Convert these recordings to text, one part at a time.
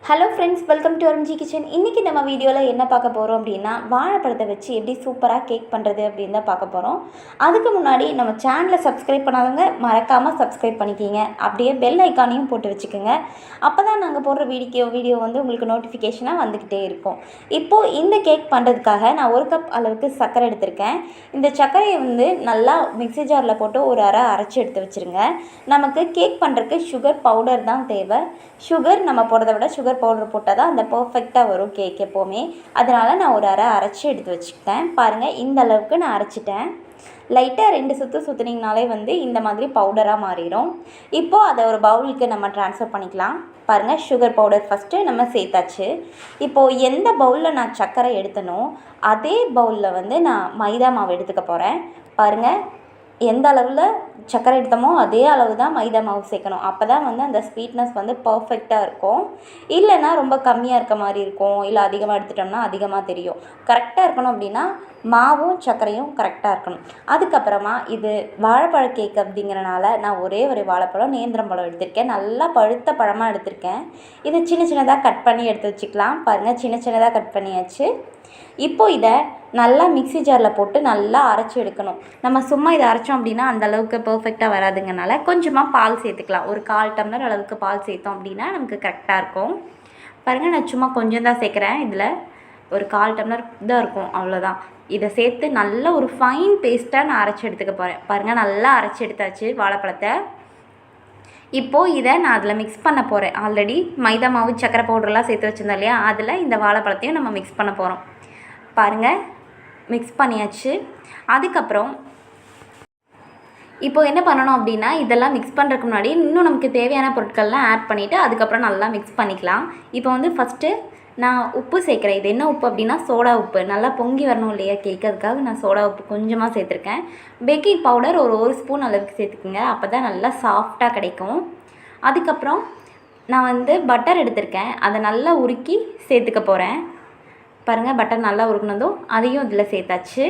Hello friends, welcome to Arunji kitchen. இன்றைக்கி நம்ம வீடியோவில் என்ன பார்க்க போகிறோம் அப்படின்னா, வாழைப்பழத்தை வச்சு எப்படி சூப்பராக கேக் பண்ணுறது அப்படின்னு தான் பார்க்க போகிறோம். அதுக்கு முன்னாடி நம்ம சேனலை சப்ஸ்கிரைப் பண்ணாதவங்க மறக்காமல் சப்ஸ்கிரைப் பண்ணிக்கிங்க. அப்படியே பெல் ஐக்கானையும் போட்டு வச்சுக்கோங்க. அப்போ தான் நாங்கள் போடுற வீடியோ வந்து உங்களுக்கு நோட்டிஃபிகேஷனாக வந்துக்கிட்டே இருக்கும். இப்போது இந்த கேக் பண்ணுறதுக்காக நான் 1 கப் அளவுக்கு சர்க்கரை எடுத்திருக்கேன். இந்த சர்க்கரையை வந்து நல்லா மிக்ஸி ஜாரில் போட்டு ஒரு அரைச்சி எடுத்து வச்சுருங்க. நமக்கு கேக் பண்ணுறதுக்கு சுகர் பவுடர் தான் தேவை. சுகர் நம்ம போடுறத விட சுகர் பவுடர் போட்டால் தான் அந்த பர்ஃபெக்டாக வரும் கேக் எப்போவுமே. அதனால் நான் ஒரு அரைச்சி எடுத்து வச்சுக்கிட்டேன். பாருங்கள், இந்த அளவுக்கு நான் அரைச்சிட்டேன். லைட்டாக 2 சுற்று சுற்றுனீங்கனாலே வந்து இந்த மாதிரி பவுடராக மாறிடும். இப்போது அதை ஒரு பவுலுக்கு நம்ம ட்ரான்ஸ்ஃபர் பண்ணிக்கலாம். பாருங்கள், சுகர் பவுடர் ஃபஸ்ட்டு நம்ம சேர்த்தாச்சு. இப்போது எந்த பவுலில் நான் சர்க்கரை எடுத்தனோ அதே பவுலில் வந்து நான் மைதா மாவு எடுத்துக்க போகிறேன். பாருங்கள், எந்த அளவில் சர்க்கரை எடுத்தோமோ அதே அளவு தான் மைதா மாவு சேர்க்கணும். அப்போ தான் வந்து அந்த ஸ்வீட்னஸ் வந்து பர்ஃபெக்டாக இருக்கும். இல்லைன்னா ரொம்ப கம்மியாக இருக்க மாதிரி இருக்கும், இல்லை அதிகமாக எடுத்துட்டோம்னா அதிகமாக தெரியும். கரெக்டாக இருக்கணும் அப்படின்னா மாவும் சர்க்கரையும் கரெக்டாக இருக்கணும். அதுக்கப்புறமா இது வாழைப்பழ கேக் அப்படிங்கிறனால நான் ஒரே ஒரு வாழைப்பழம், நேந்திரம் பழம் எடுத்திருக்கேன். நல்லா பழுத்த பழமாக எடுத்திருக்கேன். இதை சின்ன சின்னதாக கட் பண்ணி எடுத்து வச்சுக்கலாம். பாருங்கள், சின்ன சின்னதாக கட் பண்ணியாச்சு. இப்போது இதை நல்லா மிக்ஸி ஜாரில் போட்டு நல்லா அரைச்சி எடுக்கணும். நம்ம சும்மா இதை அரைச்சோம் அப்படின்னா அந்தளவுக்கு பர்ஃபெக்டாக வராதுங்கனால கொஞ்சமாக பால் சேர்த்துக்கலாம். ஒரு 1/4 டம்ளர் அளவுக்கு பால் சேர்த்தோம் அப்படின்னா நமக்கு கரெக்டாக இருக்கும். பாருங்கள், நான் சும்மா கொஞ்சம் தான் சேர்க்குறேன். இதில் ஒரு 1/4 டம்ளர் தான் இருக்கும், அவ்வளோதான். இதை சேர்த்து நல்ல ஒரு ஃபைன் பேஸ்ட்டாக நான் அரைச்சி எடுத்துக்க போகிறேன். பாருங்கள், நல்லா அரைச்சி எடுத்தாச்சு வாழைப்பழத்தை. இப்போது இதை நான் அதில் மிக்ஸ் பண்ண போகிறேன். ஆல்ரெடி மைதா மாவு சர்க்கரை பவுடர்லாம் சேர்த்து வச்சுருந்தோம் இல்லையா, அதில் இந்த வாழைப்பழத்தையும் நம்ம மிக்ஸ் பண்ண போகிறோம். பாருங்கள், மிக்ஸ் பண்ணியாச்சு. அதுக்கப்புறம் இப்போது என்ன பண்ணணும் அப்படின்னா, இதெல்லாம் மிக்ஸ் பண்ணுறதுக்கு முன்னாடி இன்னும் நமக்கு தேவையான பொருட்கள்லாம் ஆட் பண்ணிவிட்டு அதுக்கப்புறம் நல்லா மிக்ஸ் பண்ணிக்கலாம். இப்போ வந்து ஃபஸ்ட்டு நான் உப்பு சேர்க்குறேன். இது என்ன உப்பு அப்படின்னா சோடா உப்பு. நல்லா பொங்கி வரணும் இல்லையா கேக், அதுக்காக நான் சோடா உப்பு கொஞ்சமாக சேர்த்துருக்கேன். பேக்கிங் பவுடர் ஒரு ஸ்பூன் அளவுக்கு சேர்த்துக்குங்க. அப்போ தான் நல்லா சாஃப்டாக கிடைக்கும். அதுக்கப்புறம் நான் வந்து பட்டர் எடுத்திருக்கேன். அதை நல்லா உருக்கி சேர்த்துக்க போகிறேன். பாருங்கள், பட்டர் நல்லா உருக்குனதும் அதையும் இதில் சேர்த்தாச்சு.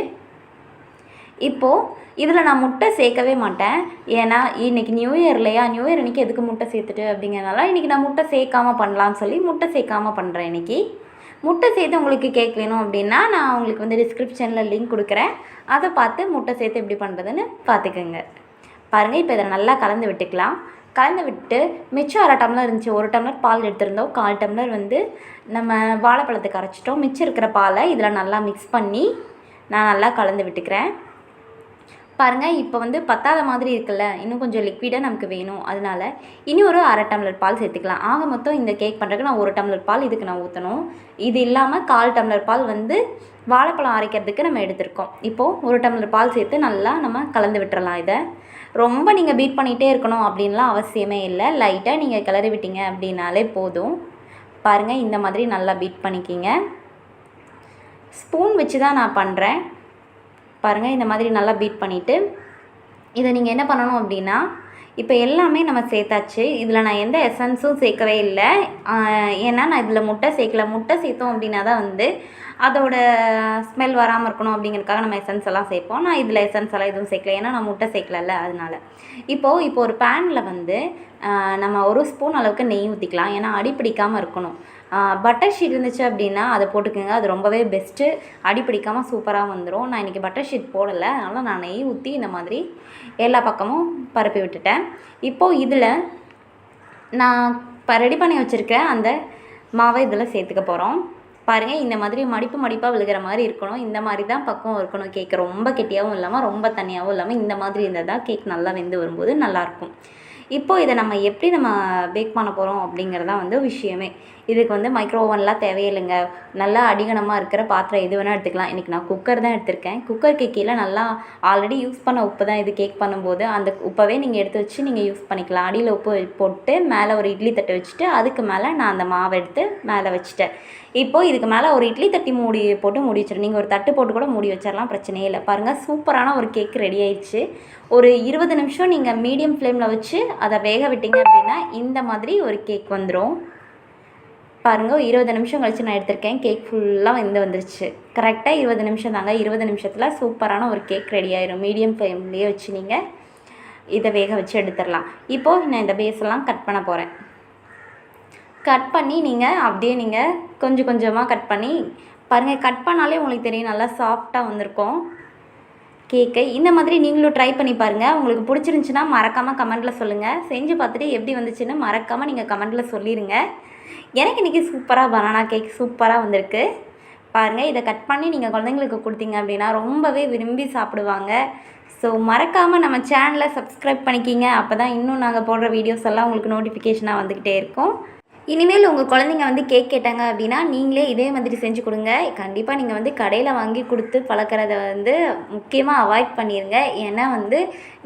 இப்போது இதில் நான் முட்டை சேர்க்கவே மாட்டேன். ஏன்னா இன்றைக்கி நியூ இயர் இல்லையா, நியூ இயர் அன்றைக்கி எதுக்கு முட்டை சேர்த்துட்டு அப்படிங்கிறனால இன்றைக்கி நான் முட்டை சேர்க்காமல் பண்ணலான்னு சொல்லி முட்டை சேர்க்காமல் பண்ணுறேன். இன்றைக்கி முட்டை சேர்த்து உங்களுக்கு கேக் வேணும் அப்படின்னா நான் உங்களுக்கு வந்து டிஸ்கிரிப்ஷனில் லிங்க் கொடுக்குறேன். அதை பார்த்து முட்டை சேர்த்து எப்படி பண்ணுறதுன்னு பார்த்துக்கோங்க. பாருங்கள், இப்போ இதை நல்லா கலந்து விட்டுக்கலாம். கலந்து விட்டு மிச்சம் 1/2 டம்ளர் இருந்துச்சு. 1 டம்ளர் பால் எடுத்திருந்தோம். 1/4 டம்ளர் வந்து நம்ம வாழைப்பழத்துக்கு அரைச்சிட்டோம். மிச்சம் இருக்கிற பாலை இதில் நல்லா மிக்ஸ் பண்ணி நான் நல்லா கலந்து விட்டுக்கிறேன். பாருங்கள், இப்போ வந்து பத்தாத மாதிரி இருக்குல்ல, இன்னும் கொஞ்சம் லிக்விடாக நமக்கு வேணும். அதனால் இனி ஒரு 1/2 டம்ளர் பால் சேர்த்துக்கலாம். ஆக மொத்தம் இந்த கேக் பண்ணுறதுக்கு நான் 1 டம்ளர் பால் இதுக்கு நான் ஊற்றணும். இது இல்லாமல் 1/4 டம்ளர் பால் வந்து வாழைப்பழம் அரைக்கிறதுக்கு நம்ம எடுத்திருக்கோம். இப்போது 1 டம்ளர் பால் சேர்த்து நல்லா நம்ம கலந்து விட்டுறலாம். இதை ரொம்ப நீங்கள் பீட் பண்ணிகிட்டே இருக்கணும் அப்படின்லாம் அவசியமே இல்லை. லைட்டாக நீங்கள் கிளறி விட்டீங்க அப்படின்னாலே போதும். பாருங்கள், இந்த மாதிரி நல்லா பீட் பண்ணிக்கிங்க. ஸ்பூன் வச்சு தான் நான் பண்ணுறேன். பாருங்கள், இந்த மாதிரி நல்லா பீட் பண்ணிவிட்டு இதை நீங்கள் என்ன பண்ணணும் அப்படின்னா, இப்போ எல்லாமே நம்ம சேர்த்தாச்சு. இதில் நான் எந்த எசன்ஸும் சேர்க்கவே இல்லை. ஏன்னா நான் இதில் முட்டை சேர்க்கல. முட்டை சேர்த்தோம் அப்படின்னா தான் வந்து அதோட ஸ்மெல் வராமல் இருக்கணும் அப்படிங்கிறதுக்காக நம்ம எசன்ஸ் எல்லாம் சேர்ப்போம். நான் இதில் எசன்ஸ் எல்லாம் எதுவும் சேர்க்கல, ஏன்னா நான் முட்டை சேர்க்கல. அதனால் இப்போ ஒரு பேனில் வந்து நம்ம 1 ஸ்பூன் அளவுக்கு நெய் ஊற்றிக்கலாம். ஏன்னா அடி பிடிக்காமல் இருக்கணும். பட்டர் ஷீட் இருந்துச்சு அப்படின்னா அதை போட்டுக்கோங்க. அது ரொம்பவே பெஸ்ட்டு. அடி பிடிக்காமல் சூப்பராக வந்துடும். நான் இன்றைக்கி பட்டர் ஷீட் போடலை, அதனால் நான் நெய் ஊற்றி இந்த மாதிரி எல்லா பக்கமும் பரப்பி விட்டுட்டேன். இப்போது இதில் நான் இப்போ ரெடி பண்ணி வச்சுருக்கேன் அந்த மாவை இதில் சேர்த்துக்க போகிறோம். பாருங்கள், இந்த மாதிரி மடிப்பாக விழுகிற மாதிரி இருக்கணும். இந்த மாதிரி தான் பக்கம் இருக்கணும் கேக். ரொம்ப கெட்டியாகவும் இல்லாமல் ரொம்ப தண்ணியாகவும் இல்லாமல் இந்த மாதிரி இருந்தால் தான் கேக் நல்லா வெந்து வரும்போது நல்லாயிருக்கும். இப்போது இதை நம்ம எப்படி பேக் பண்ண போகிறோம் அப்படிங்கிறதான் வந்து விஷயமே. இதுக்கு வந்து மைக்ரோ ஓவன்லாம் தேவையில்லைங்க. நல்லா அடிகனமாக இருக்கிற பாத்திரம் எது வேணால் எடுத்துக்கலாம். இன்றைக்கி நான் குக்கர் தான் எடுத்திருக்கேன். குக்கருக்கு கீழே நல்லா ஆல்ரெடி யூஸ் பண்ண உப்பு தான் இது கேக் பண்ணும்போது. அந்த உப்பவே நீங்கள் எடுத்து வச்சு நீங்கள் யூஸ் பண்ணிக்கலாம். அடியில் உப்பு போட்டு மேலே ஒரு இட்லி தட்டு வச்சுட்டு அதுக்கு மேலே நான் அந்த மாவை எடுத்து மேலே வச்சுட்டேன். இப்போது இதுக்கு மேலே ஒரு இட்லி தட்டி மூடி போட்டு மூடி வச்சிடணும். நீங்கள் ஒரு தட்டு போட்டு கூட மூடி வச்சிடலாம், பிரச்சனையே இல்லை. பாருங்கள், சூப்பரான ஒரு கேக் ரெடி ஆயிடுச்சு. ஒரு 20 நிமிஷம் நீங்கள் மீடியம் ஃப்ளேமில் வச்சு அதை வேக விட்டீங்க அப்படின்னா இந்த மாதிரி ஒரு கேக் வந்துடும். பாருங்கள், 20 நிமிஷம் கழித்து நான் எடுத்திருக்கேன். கேக் ஃபுல்லாக வந்துருச்சு. கரெக்டாக 20 நிமிஷம் தாங்க. 20 நிமிஷத்தில் சூப்பரான ஒரு கேக் ரெடி ஆயிடும். மீடியம் ஃப்ளேம்லேயே வச்சு நீங்கள் இதை வேக வச்சு எடுத்துடலாம். இப்போது நான் இந்த பேஸெல்லாம் கட் பண்ண போகிறேன். கட் பண்ணி நீங்கள் கொஞ்சம் கொஞ்சமாக கட் பண்ணி பாருங்கள். கட் பண்ணாலே உங்களுக்கு தெரியும் நல்லா சாஃப்டாக வந்திருக்கும் கேக்கு. இந்த மாதிரி நீங்களும் ட்ரை பண்ணி பாருங்கள். உங்களுக்கு பிடிச்சிருந்துச்சின்னா மறக்காமல் கமெண்ட்டில் சொல்லுங்கள். செஞ்சு பார்த்துட்டு எப்படி வந்துச்சுன்னு மறக்காமல் நீங்கள் கமெண்ட்டில் சொல்லிடுங்க. எனக்கு இன்றைக்கி சூப்பராக பனானா கேக் சூப்பராக வந்திருக்கு பாருங்கள். இதை கட் பண்ணி நீங்கள் குழந்தைங்களுக்கு கொடுத்தீங்க அப்படின்னா ரொம்பவே விரும்பி சாப்பிடுவாங்க. ஸோ மறக்காமல் நம்ம சேனலை சப்ஸ்கிரைப் பண்ணிக்கிங்க. அப்போ தான் இன்னும் நாங்கள் போடுற வீடியோஸ் எல்லாம் உங்களுக்கு நோட்டிஃபிகேஷனாக வந்துக்கிட்டே இருக்கும். இனிமேல் உங்கள் குழந்தைங்க கேக் கேட்டாங்க அப்படின்னா நீங்களே இதே மாதிரி செஞ்சு கொடுங்க. கண்டிப்பாக நீங்கள் கடையில் வாங்கி கொடுத்து பழக்கிறத முக்கியமாக அவாய்ட் பண்ணிடுங்க. ஏன்னா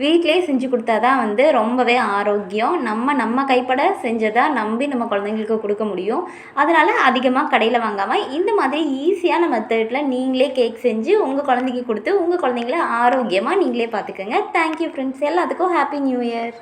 வீட்டிலே செஞ்சு கொடுத்தா தான் ரொம்பவே ஆரோக்கியம். நம்ம கைப்பட செஞ்சதாக நம்பி நம்ம குழந்தைங்களுக்கு கொடுக்க முடியும். அதனால் அதிகமாக கடையில் வாங்காமல் இந்த மாதிரி ஈஸியான மெத்தடில் நீங்களே கேக் செஞ்சு உங்கள் குழந்தைக்கு கொடுத்து உங்கள் குழந்தைங்கள ஆரோக்கியமாக நீங்களே பார்த்துக்கோங்க. Thank you friends. எல்லாத்துக்கும் ஹாப்பி நியூ இயர்.